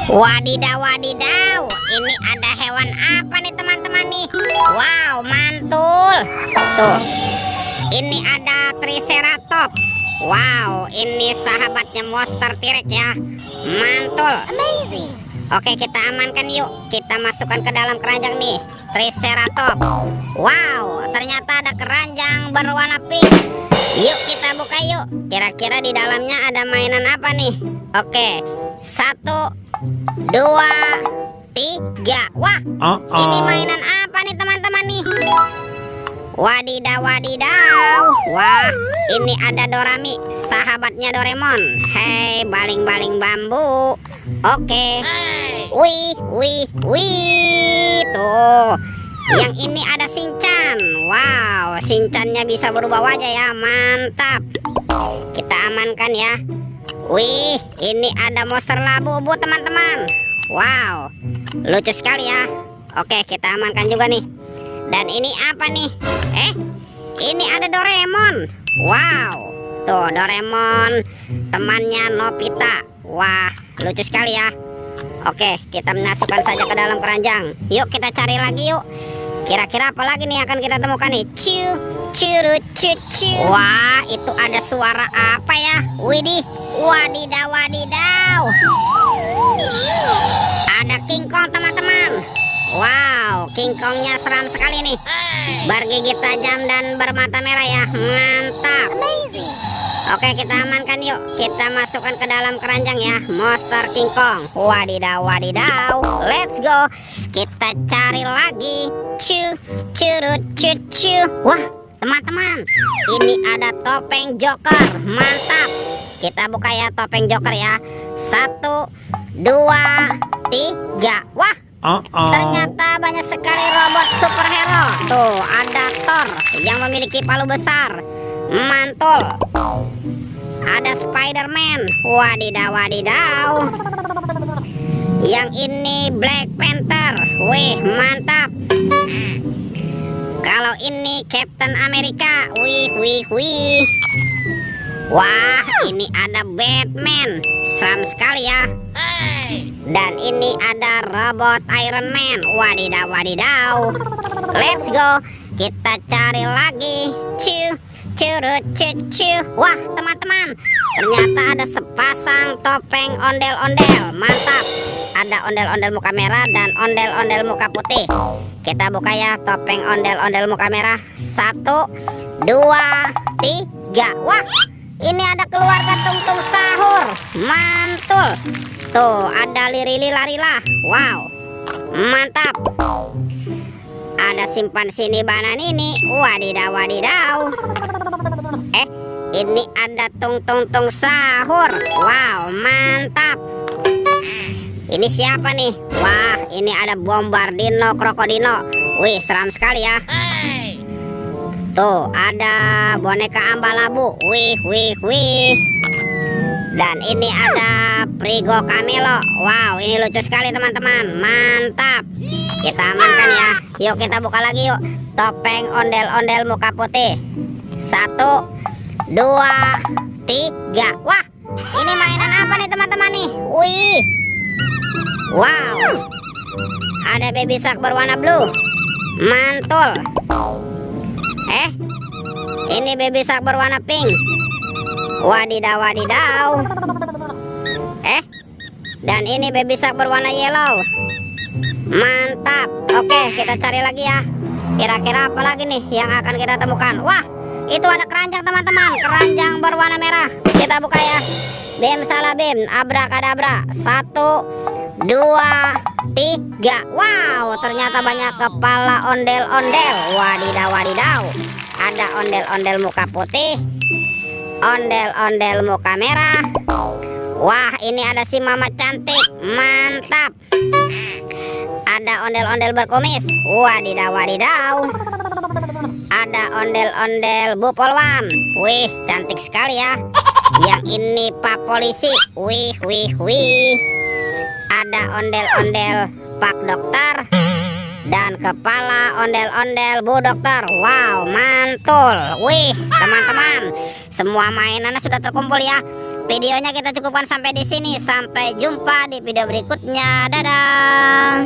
Wadidaw, wadidaw. Ini ada hewan apa nih teman-teman nih? Wow, mantul. Tuh. Ini ada Triceratops. Wow, ini sahabatnya monster T-Rex ya. Mantul. Amazing. Oke, kita amankan yuk. Kita masukkan ke dalam keranjang nih Triceratops. Wow, ternyata ada keranjang berwarna pink. Yuk kita buka yuk. Kira-kira di dalamnya ada mainan apa nih? Oke, 1, 2, 3. Wah, ini mainan apa nih teman-teman nih? Wadidaw, wadidaw. Wah, ini ada Dorami, sahabatnya Doraemon. Hei, baling-baling bambu. Oke. Wih, wih, wih. Tuh. Yang ini ada Shinchan. Wow, Shinchannya bisa berubah wajah ya. Mantap. Kita amankan ya. Wih, ini ada monster labu-bu teman-teman. Wow, lucu sekali ya. Oke, kita amankan juga nih. Dan ini apa nih? Ini ada Doraemon. Wow, tuh Doraemon temannya Nobita. Wah, lucu sekali ya. Oke, kita masukkan saja ke dalam keranjang. Yuk kita cari lagi yuk. Kira-kira apa lagi nih akan kita temukan nih? Wah, itu ada suara apa ya? Widih, wadidaw, wadidaw. Ada King Kong teman-teman. Wow, King Kongnya seram sekali nih. Bergigi tajam dan bermata merah ya. Mantap. Amazing. Oke, kita amankan yuk. Kita masukkan ke dalam keranjang ya monster King Kong. Wadidaw, wadidaw. Let's go. Kita cari lagi. Wah, teman-teman, ini ada topeng Joker. Mantap. Kita buka ya topeng Joker ya. 1, 2, 3. Wah, ternyata banyak sekali robot superhero. Tuh, ada Thor yang memiliki palu besar. Mantul. Ada Spider-Man. Wadidaw, wadidaw. Yang ini Black Panther. Wih, mantap. Kalau ini Captain America. Wih, wih, wih. Wah, ini ada Batman. Seram sekali ya. Dan ini ada robot Iron Man. Wadidaw, wadidaw. Let's go. Kita cari lagi. Wah, teman-teman, ternyata ada sepasang topeng ondel-ondel. Mantap. Ada ondel-ondel muka merah dan ondel-ondel muka putih. Kita buka ya topeng ondel-ondel muka merah. 1, 2, 3. Wah, ini ada keluarga Tung-Tung Sahur. Mantul. Tuh, ada Lili Larila. Wow, mantap. Ada simpan sini banan ini. Wadidaw, wadidaw. Ini ada Tung Sahur. Wow, mantap. Ini siapa nih? Wah, ini ada Bombardino Krokodilo. Wih, seram sekali ya. Tuh, ada boneka Ambalabu. Wih, wih, wih. Dan ini ada Prigo Camelo. Wow, ini lucu sekali teman-teman. Mantap. Kita amankan ya. Yuk kita buka lagi yuk. Topeng ondel-ondel muka putih. 1, 2, 3. Wah, ini mainan apa nih teman-teman nih? Wih. Wow. Ada baby shark berwarna blue. Mantul. Ini baby shark berwarna pink. Wadidaw, wadidaw. Dan ini baby shark berwarna yellow. Mantap. Oke, kita cari lagi ya. Kira-kira apa lagi nih yang akan kita temukan? Wah, itu ada keranjang teman-teman. Keranjang berwarna merah. Kita buka ya. Bim salah bim, abrakadabra. 1, 2, 3. Wow, ternyata banyak kepala ondel-ondel. Wadidaw, wadidaw. Ada ondel-ondel muka putih, ondel-ondel muka merah. Wah, ini ada si mama cantik. Mantap. Ada ondel-ondel berkumis. Wadidaw, wadidaw. Ada ondel-ondel Bu Polwan. Wih, cantik sekali ya. Yang ini Pak Polisi. Wih, wih, wih. Ada ondel-ondel Pak Dokter. Dan kepala ondel-ondel Bu Dokter. Wow, mantul. Wih, teman-teman, semua mainannya sudah terkumpul ya. Videonya kita cukupkan sampai di sini. Sampai jumpa di video berikutnya. Dadah.